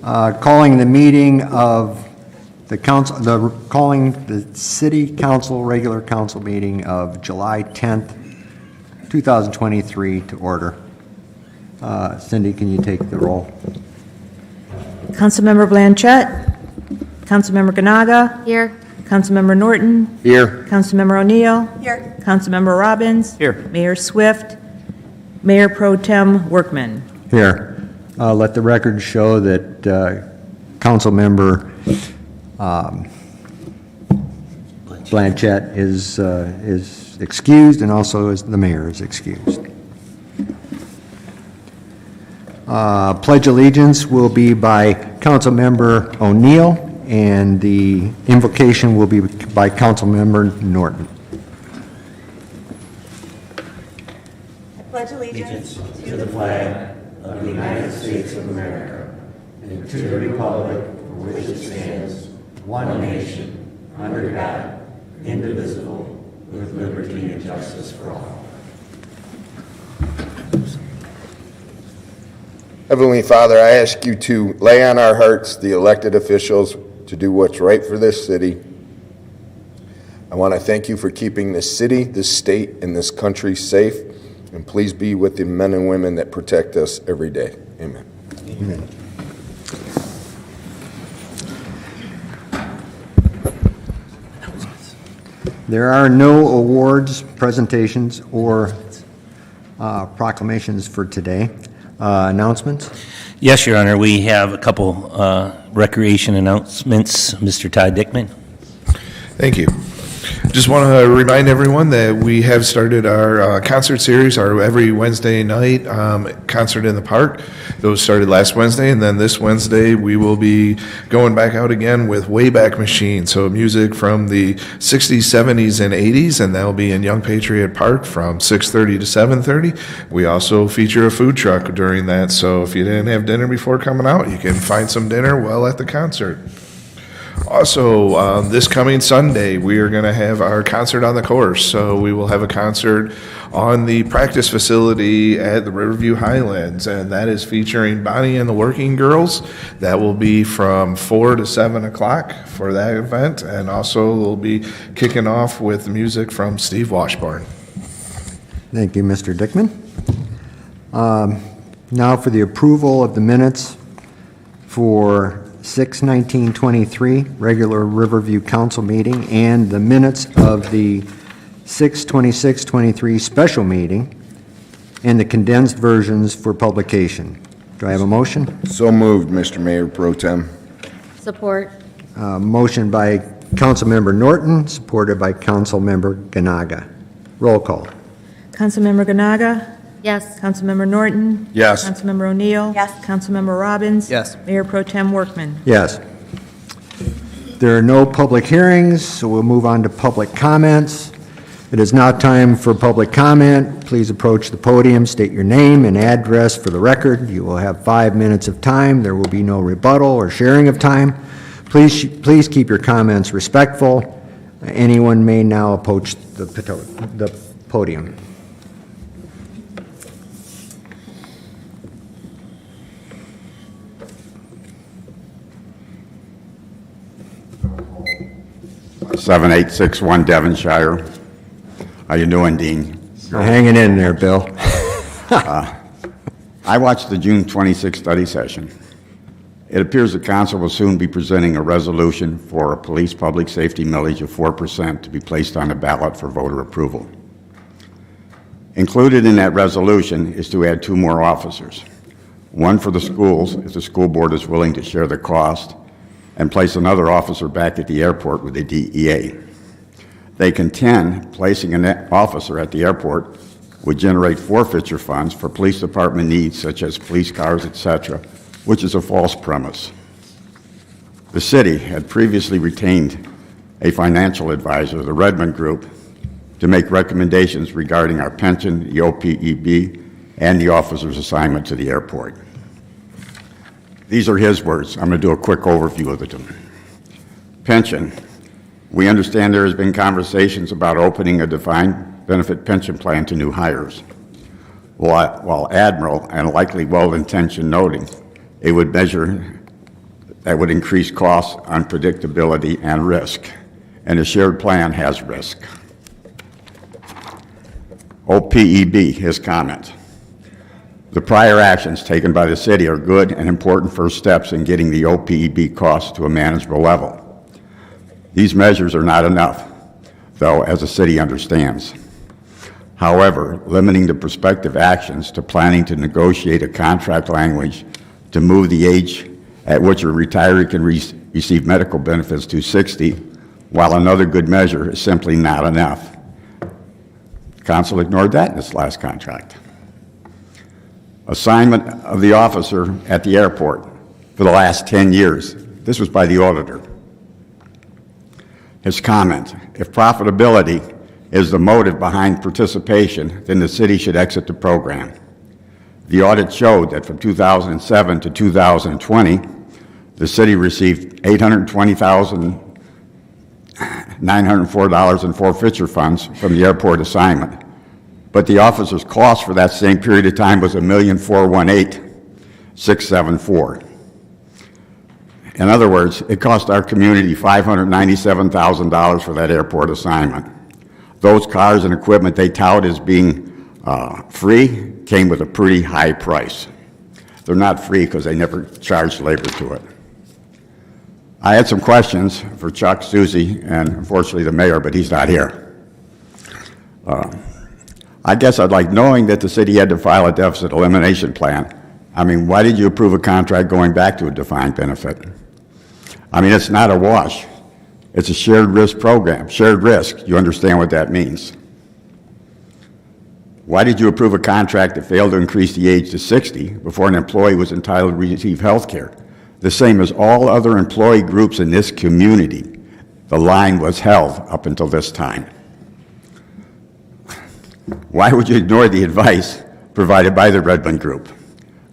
Calling the meeting of the council, calling the city council, regular council meeting of July 10th, 2023 to order. Cindy, can you take the roll? Councilmember Blanchett. Councilmember Ganaga. Here. Councilmember Norton. Here. Councilmember O'Neill. Here. Councilmember Robbins. Here. Mayor Swift. Mayor Pro Tem Workman. Here. Let the record show that Councilmember Blanchett is excused, and also as the mayor is excused. Pledge allegiance will be by Councilmember O'Neill, and the invocation will be by Councilmember Norton. I pledge allegiance to the flag of the United States of America and to the republic for which it stands, one nation, under God, indivisible, with liberty and justice for all. Heavenly Father, I ask you to lay on our hearts, the elected officials, to do what's right for this city. I want to thank you for keeping this city, this state, and this country safe. And please be with the men and women that protect us every day. Amen. Amen. There are no awards, presentations, or proclamations for today. Announcements? Yes, Your Honor. We have a couple recreation announcements. Mr. Todd Dickman. Thank you. Just want to remind everyone that we have started our concert series, our every Wednesday night concert in the park. Those started last Wednesday, and then this Wednesday we will be going back out again with Wayback Machine, so music from the 60s, 70s, and 80s, and that will be in Young Patriot Park from 6:30 to 7:30. We also feature a food truck during that, so if you didn't have dinner before coming out, you can find some dinner while at the concert. Also, this coming Sunday, we are going to have our concert on the course. So we will have a concert on the practice facility at the Riverview Highlands, and that is featuring Bonnie and the Working Girls. That will be from 4 to 7 o'clock for that event, and also we'll be kicking off with music from Steve Washburn. Thank you, Mr. Dickman. Now for the approval of the minutes for 6/19/23 regular Riverview Council meeting and the minutes of the 6/26/23 special meeting and the condensed versions for publication. Do I have a motion? So moved, Mr. Mayor Pro Tem. Support. Motion by Councilmember Norton, supported by Councilmember Ganaga. Roll call. Councilmember Ganaga. Yes. Councilmember Norton. Yes. Councilmember O'Neill. Yes. Councilmember Robbins. Yes. Mayor Pro Tem Workman. Yes. There are no public hearings, so we'll move on to public comments. It is now time for public comment. Please approach the podium, state your name and address for the record. You will have 5 minutes of time. There will be no rebuttal or sharing of time. Please keep your comments respectful. Anyone may now approach the podium. Seven 861 Devonshire. How you doing, Dean? We're hanging in there, Bill. I watched the June 26 study session. It appears the council will soon be presenting a resolution for a police public safety millage of 4% to be placed on the ballot for voter approval. Included in that resolution is to add 2 more officers, one for the schools if the school board is willing to share the cost, and place another officer back at the airport with the DEA. They contend placing an officer at the airport would generate forfeiture funds for police department needs such as police cars, etc., which is a false premise. The city had previously retained a financial advisor, the Redmond Group, to make recommendations regarding our pension, the OPEB, and the officer's assignment to the airport. These are his words. I'm going to do a quick overview of them. Pension. We understand there has been conversations about opening a defined benefit pension plan to new hires. While admirable and likely well-intentioned noting, it would measure that would increase costs, unpredictability, and risk. And a shared plan has risk. OPEB, his comment. The prior actions taken by the city are good and important first steps in getting the OPEB costs to a manageable level. These measures are not enough, though, as the city understands. However, limiting the prospective actions to planning to negotiate a contract language to move the age at which a retiree can receive medical benefits to 60, while another good measure, is simply not enough. Council ignored that in its last contract. Assignment of the officer at the airport for the last 10 years. This was by the auditor. His comment, if profitability is the motive behind participation, then the city should exit the program. The audit showed that from 2007 to 2020, the city received $820,904 in forfeiture funds from the airport assignment. But the officer's cost for that same period of time was $1,418,674. In other words, it cost our community $597,000 for that airport assignment. Those cars and equipment they tout as being free came with a pretty high price. They're not free because they never charged labor to it. I had some questions for Chuck, Susie, and unfortunately the mayor, but he's not here. I guess I'd like, knowing that the city had to file a deficit elimination plan, I mean, why did you approve a contract going back to a defined benefit? I mean, it's not a wash. It's a shared risk program. Shared risk, you understand what that means. Why did you approve a contract that failed to increase the age to 60 before an employee was entitled to receive health care? The same as all other employee groups in this community. The line was held up until this time. Why would you ignore the advice provided by the Redmond Group?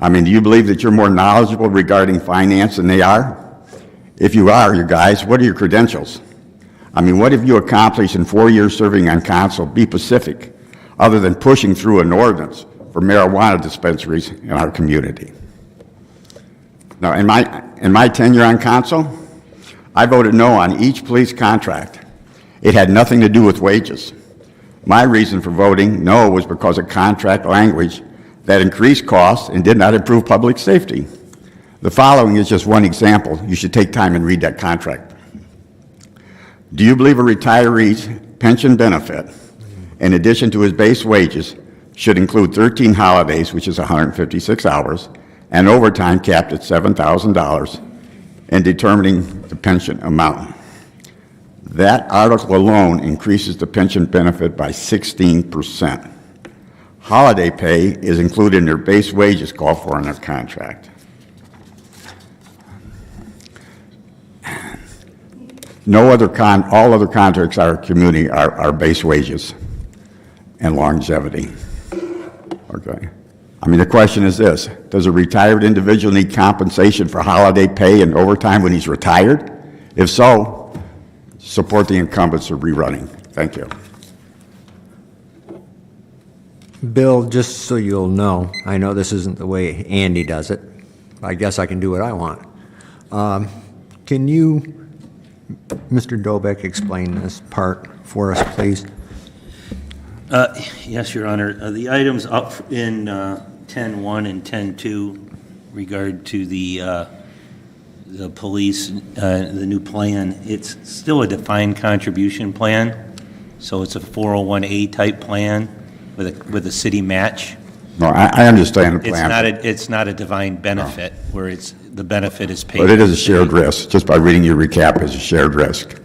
I mean, do you believe that you're more knowledgeable regarding finance than they are? If you are, you guys, what are your credentials? I mean, what have you accomplished in 4 years serving on council? Be specific, other than pushing through an ordinance for marijuana dispensaries in our community. Now, in my tenure on council, I voted no on each police contract. It had nothing to do with wages. My reason for voting no was because of contract language that increased costs and did not improve public safety. The following is just one example. You should take time and read that contract. Do you believe a retiree's pension benefit, in addition to his base wages, should include 13 holidays, which is 156 hours, and overtime capped at $7,000 in determining the pension amount? That article alone increases the pension benefit by 16%. Holiday pay is included in their base wages called for in their contract. All other contracts in our community are base wages and longevity. Okay. I mean, the question is this: does a retired individual need compensation for holiday pay and overtime when he's retired? If so, support the incumbents of rerunning. Thank you. Bill, just so you'll know, I know this isn't the way Andy does it. I guess I can do what I want. Can you, Mr. Dobek, explain this part for us, please? Yes, Your Honor. The items up in 10.1 and 10.2 regard to the police, the new plan, it's still a defined contribution plan, so it's a 401A type plan with a city match. No, I understand the plan. It's not a defined benefit where the benefit is paid. But it is by a the shared city. risk. Just by reading your recap, it's a shared risk.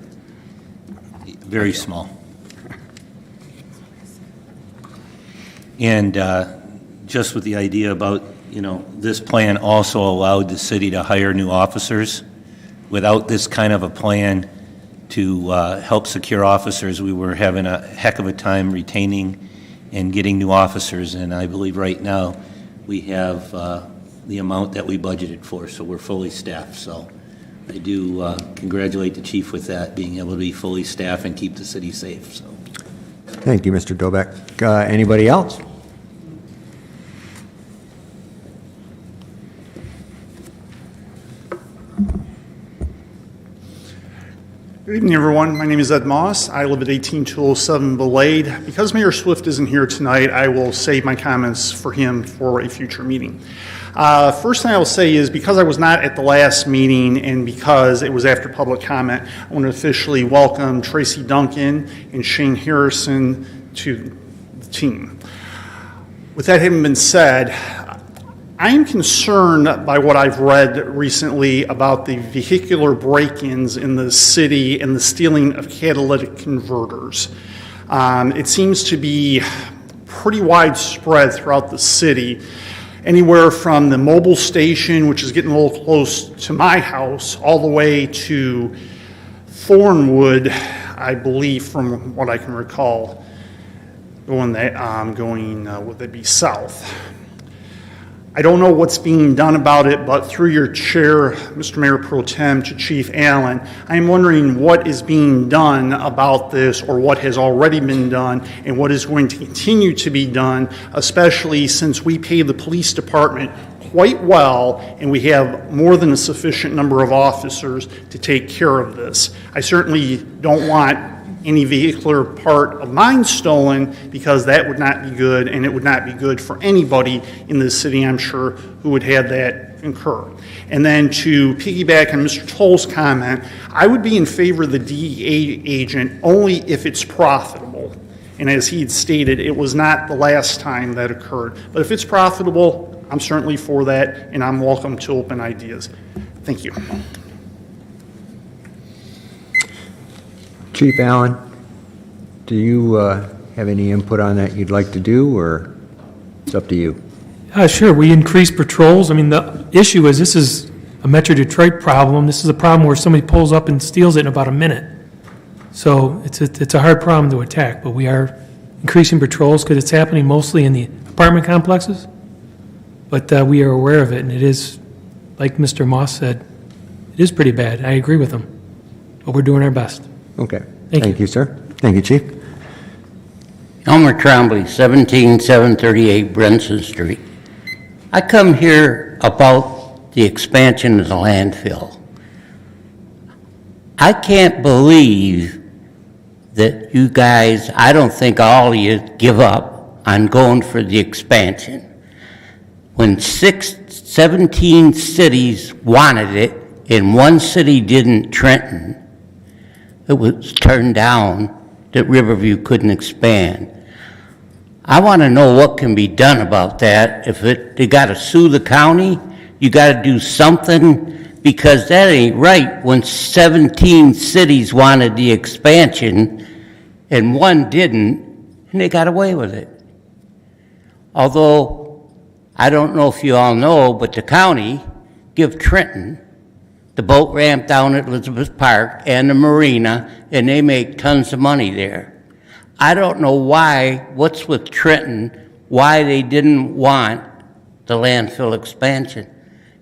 Very small. And just with the idea about, this plan also allowed the city to hire new officers. Without this kind of a plan to help secure officers, we were having a heck of a time retaining and getting new officers. And I believe right now we have the amount that we budgeted for, so we're fully staffed. So I do congratulate the chief with that, being able to be fully staffed and keep the city safe. So. Thank you, Mr. Dobek. Anybody else? Good evening, everyone. My name is Ed Moss. I live at 18207 Belade. Because Mayor Swift isn't here tonight, I will save my comments for him for a future meeting. First thing I will say is because I was not at the last meeting and because it was after public comment, I want to officially welcome Tracy Duncan and Shane Harrison to the team. With that having been said, I am concerned by what I've read recently about the vehicular break-ins in the city and the stealing of catalytic converters. It seems to be pretty widespread throughout the city, anywhere from the mobile station, which is getting a little close to my house, all the way to Thornwood, I believe, from what I can recall, would that be south? I don't know what's being done about it, but through your chair, Mr. Mayor Pro Tem, to Chief Allen, I'm wondering what is being done about this or what has already been done and what is going to continue to be done, especially since we pay the police department quite well and we have more than a sufficient number of officers to take care of this. I certainly don't want any vehicular part of mine stolen because that would not be good and it would not be good for anybody in this city, I'm sure, who would have that incur. And then to piggyback on Mr. Toll's comment, I would be in favor of the DEA agent only if it's profitable. And as he had stated, it was not the last time that occurred. But if it's profitable, I'm certainly for that and I'm welcome to open ideas. Thank you. Chief Allen, do you have any input on that you'd like to do, or it's up to you? Sure, we increase patrols. I mean, the issue is this is a Metro Detroit problem. This is a problem where somebody pulls up and steals it in about a minute. So it's a hard problem to attack, but we are increasing patrols because it's happening mostly in the apartment complexes. But we are aware of it, and it is, like Mr. Moss said, it is pretty bad. I agree with him, but we're doing our best. Okay. Thank Thank you, sir. Thank you, Chief. Elmer Trombley, 17738 Brenson Street. I come here about the expansion of the landfill. I can't believe that you guys, I don't think all of you give up on going for the expansion. When 17 cities wanted it and one city didn't, Trenton, it was turned down that Riverview couldn't expand. I want to know what can be done about that. If they got to sue the county, you got to do something, because that ain't right when 17 cities wanted the expansion and one didn't, and they got away with it. Although, I don't know if you all know, but the county give Trenton the boat ramp down at Elizabeth Park and the marina, and they make tons of money there. I don't know why, what's with Trenton, why they didn't want the landfill expansion.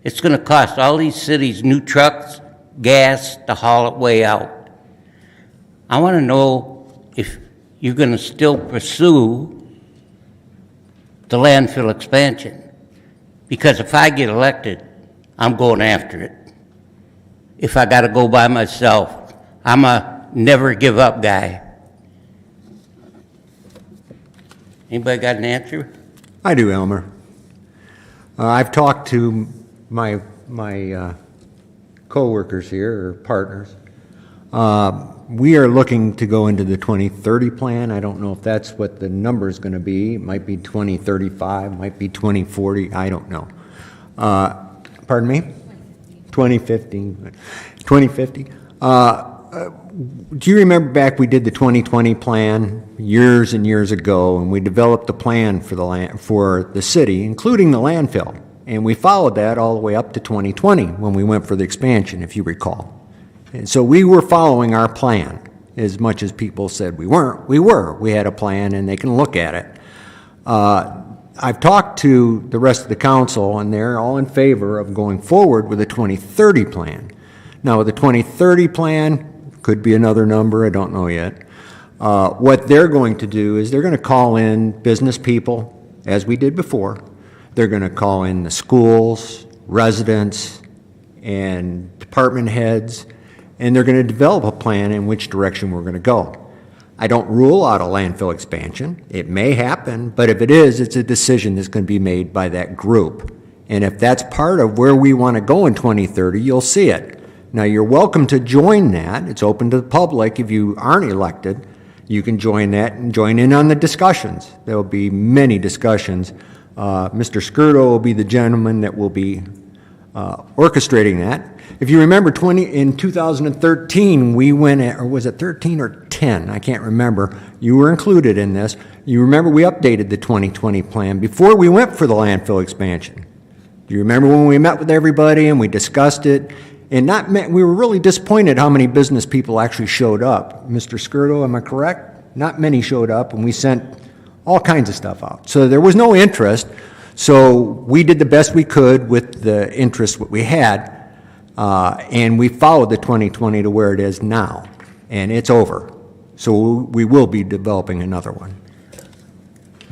It's going to cost all these cities new trucks, gas to haul it way out. I want to know if you're going to still pursue the landfill expansion. Because if I get elected, I'm going after it. If I got to go by myself, I'm a never give up guy. Anybody got an answer? I do, Elmer. I've talked to my co-workers here, or partners. We are looking to go into the 2030 plan. I don't know if that's what the number is going to be. It might be 2035, might be 2040, I don't know. Pardon me? 2050. Do you remember back we did the 2020 plan years and years ago, and we developed a plan for the city, including the landfill, and we followed that all the way up to 2020 when we went for the expansion, if you recall. And so we were following our plan as much as people said we weren't. We were. We had a plan, and they can look at it. I've talked to the rest of the council, and they're all in favor of going forward with a 2030 plan. Now, with the 2030 plan, could be another number, I don't know yet. What they're going to do is they're going to call in business people, as we did before. They're going to call in the schools, residents, and department heads. and they're going to develop a plan in which direction we're going to go. I don't rule out a landfill expansion. It may happen, but if it is, it's a decision that's going to be made by that group. And if that's part of where we want to go in 2030, you'll see it. Now, you're welcome to join that. It's open to the public. If you aren't elected, you can join that and join in on the discussions. There will be many discussions. Mr. Skirdo will be the gentleman that will be orchestrating that. If you remember, in 2013, we went or was it 13 or 10? I can't remember. You were included in this. You remember we updated the 2020 plan before we went for the landfill expansion. Do you remember when we met with everybody and we discussed it? And we were really disappointed how many business people actually showed up. Mr. Skirdo, am I correct? Not many showed up, and we sent all kinds of stuff out. So there was no interest. So we did the best we could with the interest that we had, and we followed the 2020 to where it is now, and it's over. So we will be developing another one.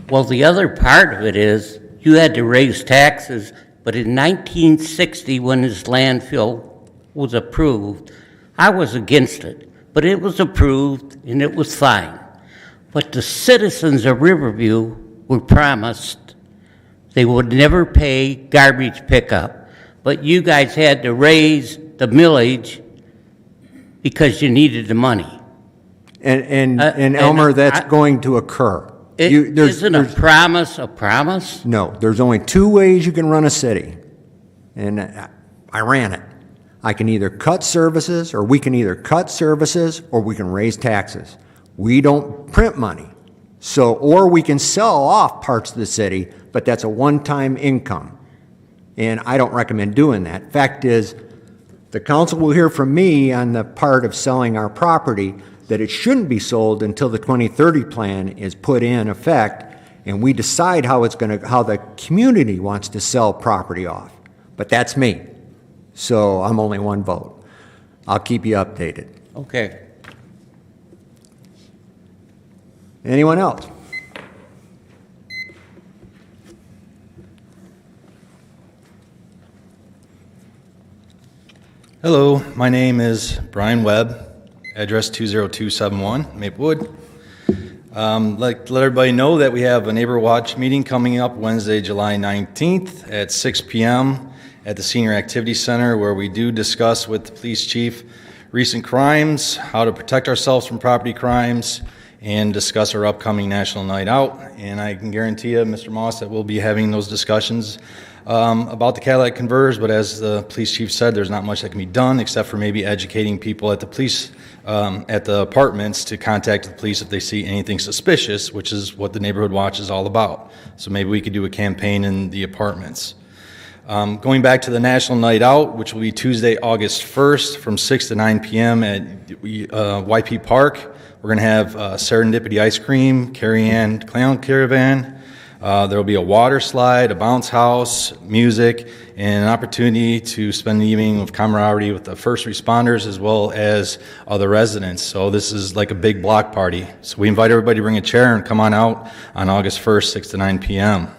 Well, the other part of it is you had to raise taxes, but in 1960, when this landfill was approved, I was against it, but it was approved and it was fine. But the citizens of Riverview were promised they would never pay garbage pickup, but you guys had to raise the millage because you needed the money. And Elmer, that's going to occur. Isn't a promise a promise? No, there's only two ways you can run a city, and I ran it. I can either cut services, or we can either cut services, or we can raise taxes. We don't print money. So, or we can sell off parts of the city, but that's a one-time income. And I don't recommend doing that. Fact is, the council will hear from me on the part of selling our property that it shouldn't be sold until the 2030 plan is put in effect, and we decide how the community wants to sell property off. But that's me. So I'm only one vote. I'll keep you updated. Okay. Anyone else? Hello, my name is Brian Webb, address 20271 Maplewood. Like to let everybody know that we have a Neighbor Watch meeting coming up Wednesday, July 19th at 6 p.m. at the Senior Activity Center, where we do discuss with the police chief recent crimes, how to protect ourselves from property crimes, and discuss our upcoming National Night Out. And I can guarantee you, Mr. Moss, that we'll be having those discussions about the catalytic converters, but as the police chief said, there's not much that can be done except for maybe educating people at the police, at the apartments, to contact the police if they see anything suspicious, which is what the Neighborhood Watch is all about. So maybe we could do a campaign in the apartments. Going back to the National Night Out, which will be Tuesday, August 1st from 6 to 9 p.m. at YP Park. We're going to have Serendipity Ice Cream, Carrie Ann Clown Caravan. There will be a water slide, a bounce house, music, and an opportunity to spend the evening of camaraderie with the first responders as well as other residents. So this is like a big block party. So we invite everybody to bring a chair and come on out on August 1st, 6 to 9 p.m.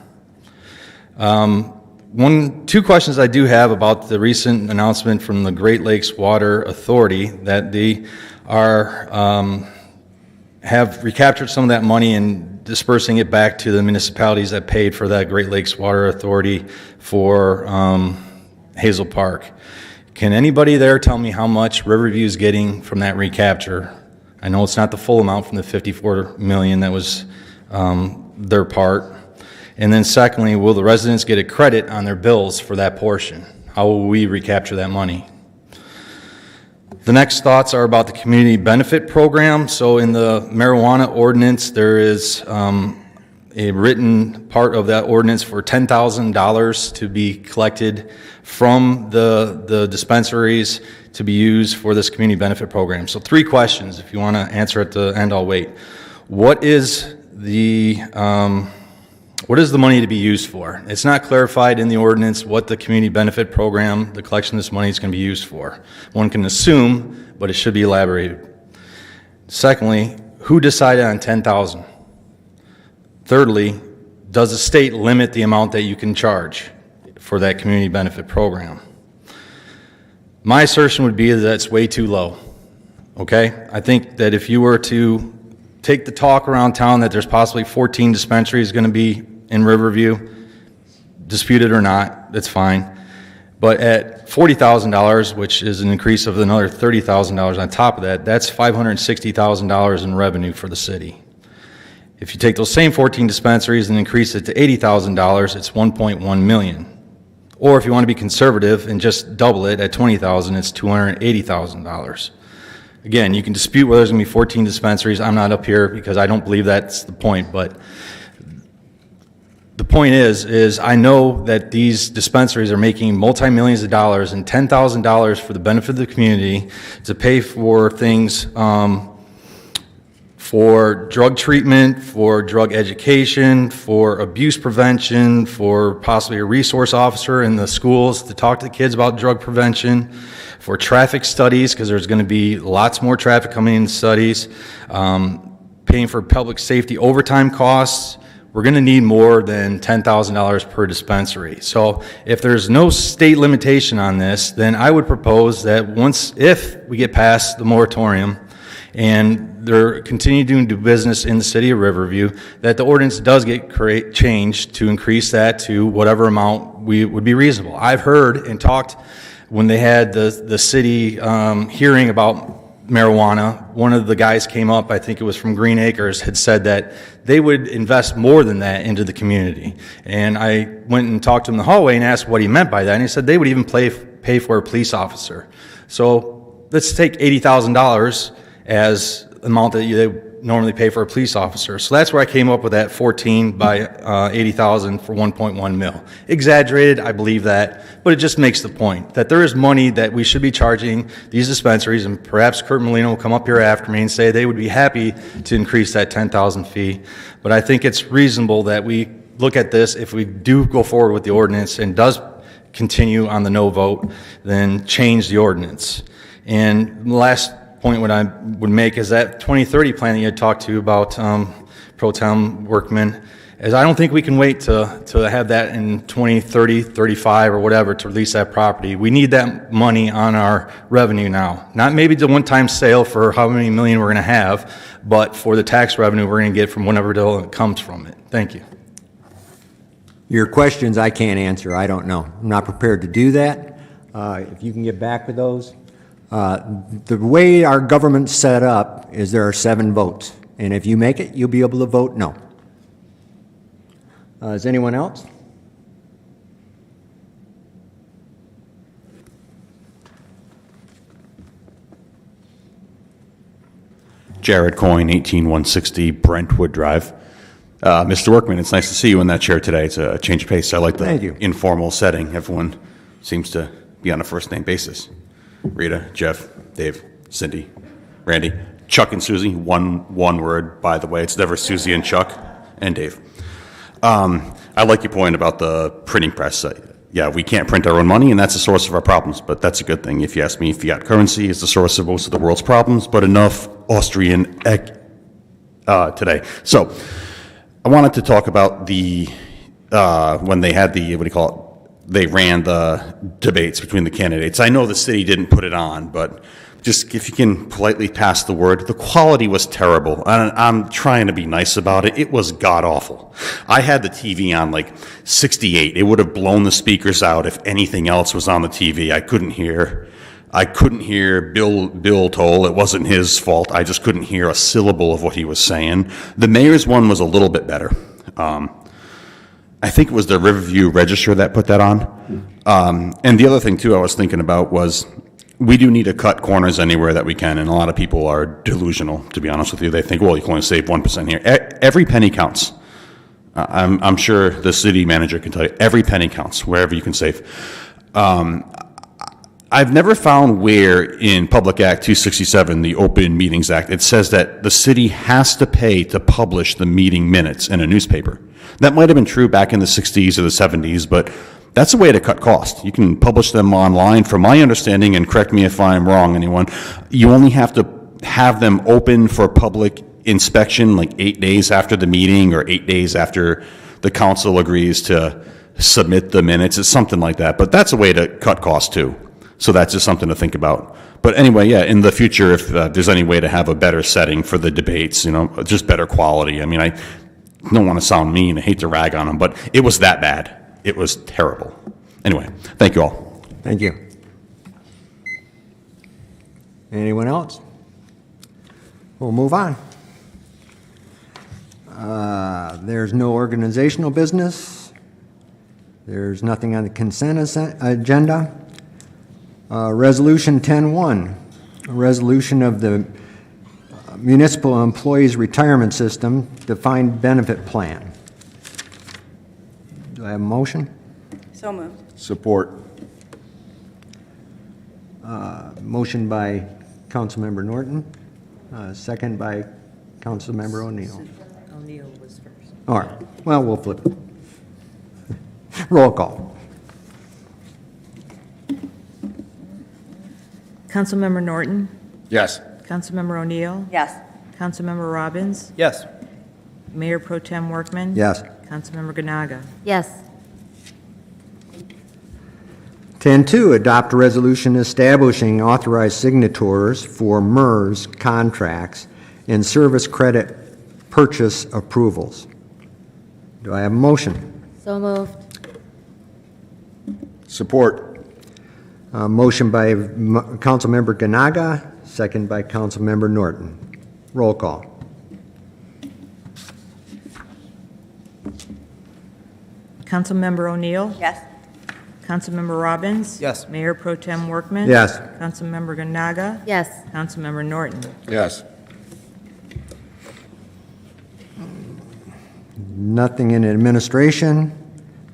Two questions I do have about the recent announcement from the Great Lakes Water Authority that they have recaptured some of that money and dispersing it back to the municipalities that paid for that Great Lakes Water Authority for Hazel Park. Can anybody there tell me how much Riverview is getting from that recapture? I know it's not the full amount from the $54 million that was their part. And then secondly, will the residents get a credit on their bills for that portion? How will we recapture that money? The next thoughts are about the community benefit program. So in the marijuana ordinance, there is a written part of that ordinance for $10,000 to be collected from the dispensaries to be used for this community benefit program. So 3 questions. If you want to answer at the end, I'll wait. What is the money to be used for? It's not clarified in the ordinance what the community benefit program, the collection of this money, is going to be used for. One can assume, but it should be elaborated. Secondly, who decided on $10,000? Thirdly, does the state limit the amount that you can charge for that community benefit program? My assertion would be that it's way too low, okay? I think that if you were to take the talk around town that there's possibly 14 dispensaries going to be in Riverview, disputed or not, that's fine. But at $40,000, which is an increase of another $30,000 on top of that, that's $560,000 in revenue for the city. If you take those same 14 dispensaries and increase it to $80,000, it's $1.1 million. Or if you want to be conservative and just double it at $20,000, it's $280,000. Again, you can dispute whether there's going to be 14 dispensaries. I'm not up here because I don't believe that's the point, but the point is I know that these dispensaries are making multi-millions of dollars and $10,000 for the benefit of the community to pay for things, for drug treatment, for drug education, for abuse prevention, for possibly a resource officer in the schools to talk to the kids about drug prevention, for traffic studies, because there's going to be lots more traffic coming in studies, paying for public safety overtime costs. We're going to need more than $10,000 per dispensary. So if there's no state limitation on this, then I would propose that if we get past the moratorium and they're continuing to do business in the city of Riverview, that the ordinance does get changed to increase that to whatever amount would be reasonable. I've heard and talked when they had the city hearing about marijuana, one of the guys came up, I think it was from Green Acres, had said that they would invest more than that into the community. And I went and talked to him in the hallway and asked what he meant by that, and he said they would even pay for a police officer. So let's take $80,000 as the amount that they normally pay for a police officer. So that's where I came up with that 14 by 80,000 for 1.1 mil. Exaggerated, I believe that, but it just makes the point that there is money that we should be charging these dispensaries, and perhaps Kurt Molino will come up here after me and say they would be happy to increase that 10,000 fee. But I think it's reasonable that we look at this, if we do go forward with the ordinance and does continue on the no vote, then change the ordinance. And the last point what I would make is that 2030 plan that you had talked to about Pro Tem Workman, is I don't think we can wait to have that in 2030, 35 or whatever to release that property. We need that money on our revenue now. Not maybe the one-time sale for how many million we're going to have, but for the tax revenue we're going to get from whatever it comes from it. Thank you. Your questions I can't answer. I don't know. I'm not prepared to do that. If you can get back with those. The way our government's set up is there are 7 votes, and if you make it, you'll be able to vote no. Is anyone else? Jared Coyne, 18160 Brentwood Drive. Mr. Workman, it's nice to see you in that chair today. It's a change of pace. I like the informal setting. Everyone seems to be on a first-name basis. Rita, Jeff, Dave, Cindy, Randy, Chuck and Susie, one word, by the way. It's never Susie and Chuck and Dave. I like your point about the printing press. Yeah, we can't print our own money, and that's the source of our problems, but that's a good thing. If you ask me, fiat currency is the source of most of the world's problems, but enough Austrian today. So I wanted to talk about when they had they ran the debates between the candidates. I know the city didn't put it on, but just if you can politely pass the word, the quality was terrible. I'm trying to be nice about it. It was god-awful. I had the TV on like 68. It would have blown the speakers out if anything else was on the TV. I couldn't hear Bill Toll. It wasn't his fault. I just couldn't hear a syllable of what he was saying. The mayor's one was a little bit better. I think it was the Riverview Register that put that on. And the other thing, too, I was thinking about was we do need to cut corners anywhere that we can, and a lot of people are delusional, to be honest with you. They think, well, you can only save 1% here. Every penny counts. I'm sure the city manager can tell you, every penny counts, wherever you can save. I've never found where in Public Act 267, the Open Meetings Act, it says that the city has to pay to publish the meeting minutes in a newspaper. That might have been true back in the 60s or the 70s, but that's a way to cut costs. You can publish them online. From my understanding, and correct me if I'm wrong, anyone, you only have to have them open for public inspection like 8 days after the meeting or 8 days after the council agrees to submit the minutes. It's something like that, but that's a way to cut costs too. So that's just something to think about. But anyway, yeah, in the future, if there's any way to have a better setting for the debates, just better quality. I mean, I don't want to sound mean. I hate to rag on them, but it was that bad. It was terrible. Anyway, thank you all. Thank you. Anyone else? We'll move on. There's no organizational business. There's nothing on the consent agenda. Resolution 10-1, a resolution of the Municipal Employees Retirement System Defined Benefit Plan. Do I have a motion? So moved. Support. Motion by Councilmember Norton, second by Councilmember O'Neill. O'Neill was first. All right, well, we'll flip it. Roll call. Councilmember Norton, Yes. Councilmember O'Neill, Yes. Councilmember Robbins, Yes. Mayor Pro Tem Workman. Yes. Councilmember Ganaga. Yes. 10-2, adopt a resolution establishing authorized signatories for MERS contracts and service credit purchase approvals. Do I have a motion? So moved. Support. Motion by Councilmember Ganaga, second by Councilmember Norton. Roll call. Councilmember O'Neill, Yes. Councilmember Robbins. Yes. Mayor Pro Tem Workman. Yes. Councilmember Ganaga. Yes. Councilmember Norton. Yes. Nothing in administration,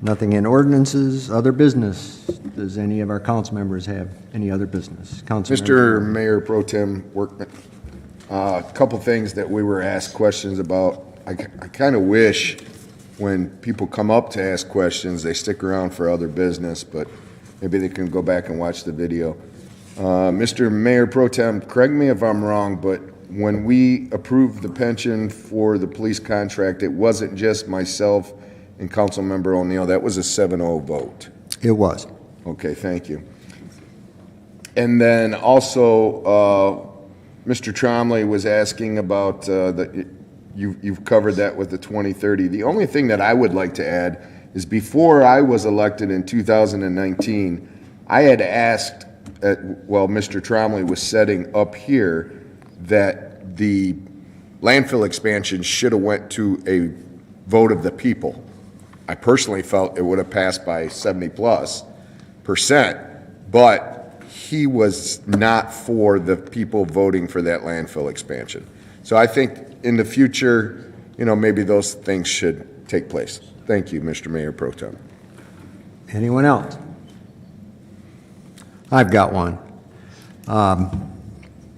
nothing in ordinances, other business. Does any of our council members have any other business? Mr. Mayor Pro Tem Workman, a couple things that we were asked questions about. I kind of wish when people come up to ask questions, they stick around for other business, but maybe they can go back and watch the video. Mr. Mayor Pro Tem, correct me if I'm wrong, but when we approved the pension for the police contract, it wasn't just myself and Councilmember O'Neill. That was a 7-0 vote. It was. Okay, thank you. And then also, Mr. Tromley was asking about you've covered that with the 2030. The only thing that I would like to add is before I was elected in 2019, I had asked, while Mr. Tromley was setting up here, that the landfill expansion should have went to a vote of the people. I personally felt it would have passed by 70+%, but he was not for the people voting for that landfill expansion. So I think in the future, maybe those things should take place. Thank you, Mr. Mayor Pro Tem. Anyone else? I've got one.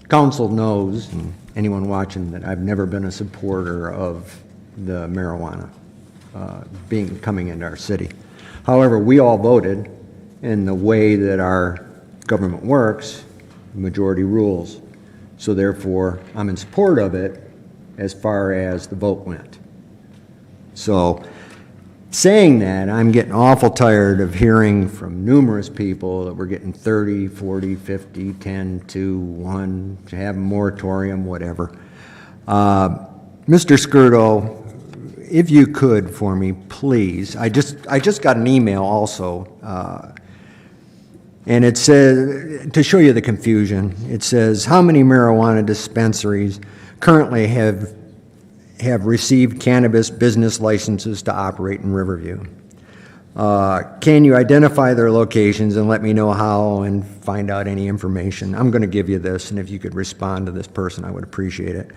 Council knows, and anyone watching, that I've never been a supporter of the marijuana coming into our city. However, we all voted in the way that our government works, majority rules. So therefore, I'm in support of it as far as the vote went. So saying that, I'm getting awful tired of hearing from numerous people that we're getting 30, 40, 50, 10, 2, 1, to have a moratorium, whatever. Mr. Skirdo, if you could for me, please. I just got an email also, and it says, to show you the confusion, it says, how many marijuana dispensaries currently have received cannabis business licenses to operate in Riverview? Can you identify their locations and let me know how and find out any information? I'm going to give you this, and if you could respond to this person, I would appreciate it.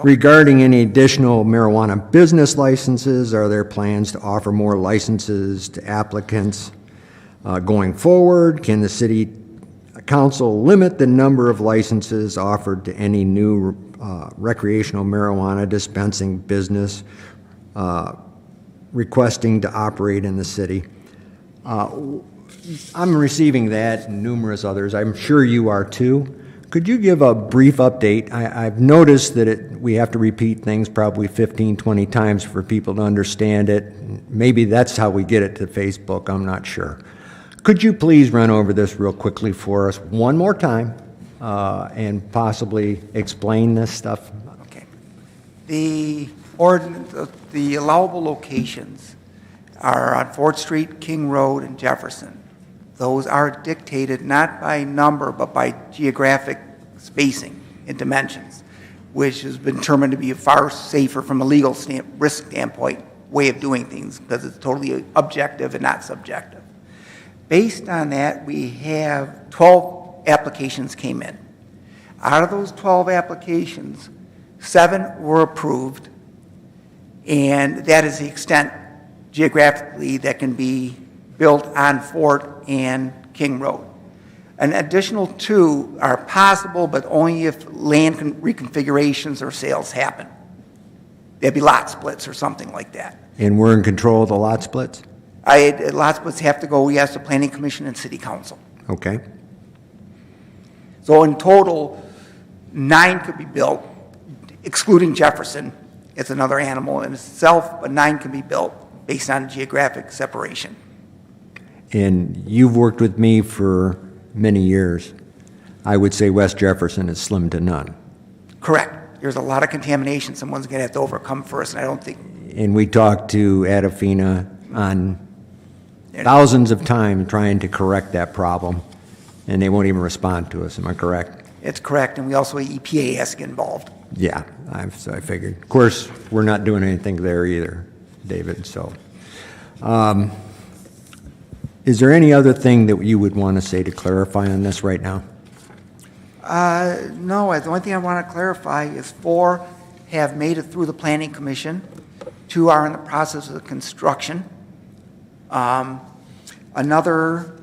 Regarding any additional marijuana business licenses, are there plans to offer more licenses to applicants going forward? Can the city council limit the number of licenses offered to any new recreational marijuana dispensing business requesting to operate in the city? I'm receiving that and numerous others. I'm sure you are too. Could you give a brief update? I've noticed that we have to repeat things probably 15, 20 times for people to understand it. Maybe that's how we get it to Facebook, I'm not sure. Could you please run over this real quickly for us one more time and possibly explain this stuff? Okay. The ordinance, the allowable locations are on Fort Street, King Road, and Jefferson. Those are dictated not by number, but by geographic spacing and dimensions, which has been determined to be a far safer from a legal risk standpoint way of doing things because it's totally objective and not subjective. Based on that, we have 12 applications came in. Out of those 12 applications, 7 were approved, and that is the extent geographically that can be built on Fort and King Road. An additional 2 are possible, but only if land reconfigurations or sales happen. There'd be lot splits or something like that. And we're in control of the lot splits? Lot splits have to go, yes, to Planning Commission and City Council. Okay. So in total, 9 could be built, excluding Jefferson. It's another animal in itself, but 9 can be built based on geographic separation. And you've worked with me for many years. I would say West Jefferson is slim to none. Correct. There's a lot of contamination someone's going to have to overcome first, and I don't think... And we talked to Adafina on thousands of times trying to correct that problem, and they won't even respond to us. Am I correct? It's correct, and we also, EPA has to get involved. Yeah, so I figured. Of course, we're not doing anything there either, David, so. Is there any other thing that you would want to say to clarify on this right now? No, the only thing I want to clarify is 4 have made it through the Planning Commission. 2 are in the process of construction. Another,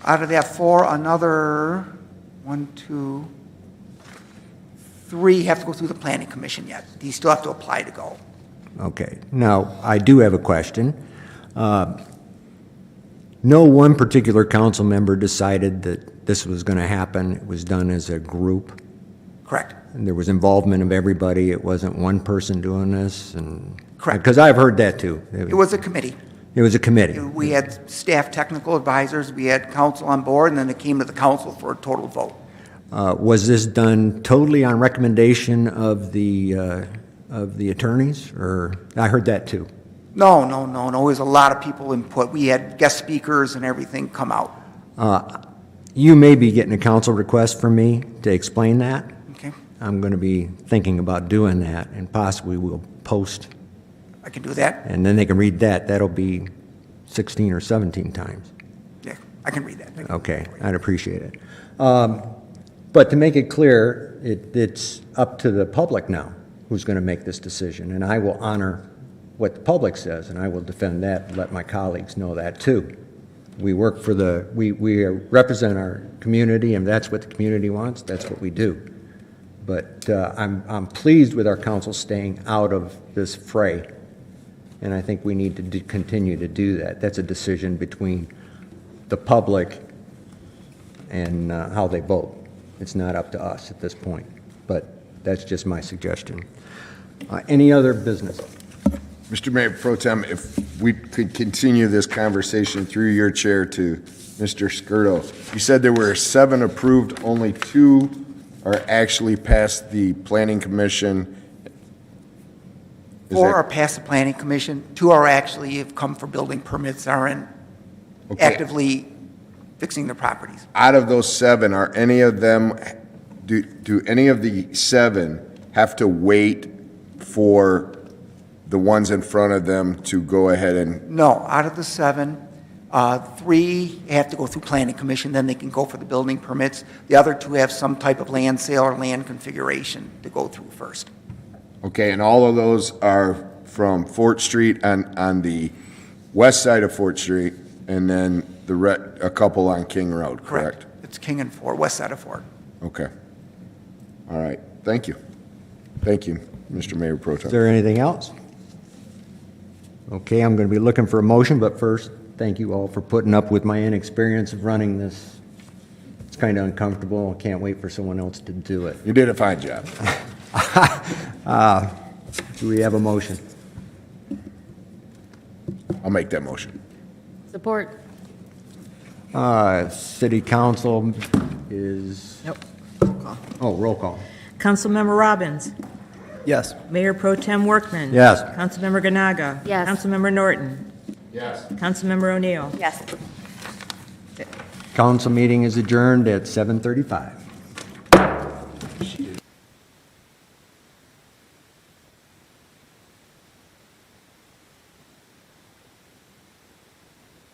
out of that 4, another 1, 2, 3 have to go through the Planning Commission yet. These still have to apply to go. Okay. Now, I do have a question. No one particular council member decided that this was going to happen. It was done as a group. Correct. And there was involvement of everybody. It wasn't one person doing this. And Correct. Because I've heard that too. It was a committee. It was a committee. We had staff technical advisors, we had council on board, and then it came to the council for a total vote. Was this done totally on recommendation of the attorneys, or I heard that too? No. There was a lot of people input. We had guest speakers and everything come out. You may be getting a council request from me to explain that. Okay. I'm going to be thinking about doing that, and possibly we'll post. I can do that. And then they can read that. That'll be 16 or 17 times. Yeah, I can read that. Okay, I'd appreciate it. But to make it clear, it's up to the public now who's going to make this decision, and I will honor what the public says, and I will defend that and let my colleagues know that too. We work for we represent our community, and that's what the community wants. That's what we do. But I'm pleased with our council staying out of this fray, and I think we need to continue to do that. That's a decision between the public and how they vote. It's not up to us at this point, but that's just my suggestion. Any other business? Mr. Mayor Pro Tem, if we could continue this conversation through your chair to Mr. Skirdo. You said there were 7 approved, only 2 are actually past the Planning Commission. 4 are past the Planning Commission. 2 are actually have come for building permits, are in actively fixing their properties. Out of those 7, are any of them, do any of the 7 have to wait for the ones in front of them to go ahead and? No, out of the 7, 3 have to go through Planning Commission, then they can go for the building permits. The other 2 have some type of land sale or land configuration to go through first. Okay, and all of those are from Fort Street on the west side of Fort Street, and then a couple on King Road, correct? It's King and Fort, west side of Fort. Okay. All right, thank you. Thank you, Mr. Mayor Pro Tem. Is there anything else? Okay, I'm going to be looking for a motion, but first, thank you all for putting up with my inexperience of running this. It's kind of uncomfortable. I can't wait for someone else to do it. You did a fine job. Do we have a motion? I'll make that motion. Support. City council is, Nope. oh, roll call. Councilmember Robbins. Yes. Mayor Pro Tem Workman. Yes. Councilmember Ganaga. Yes. Councilmember Norton. Yes. Councilmember O'Neill. Yes. Council meeting is adjourned at 7:35.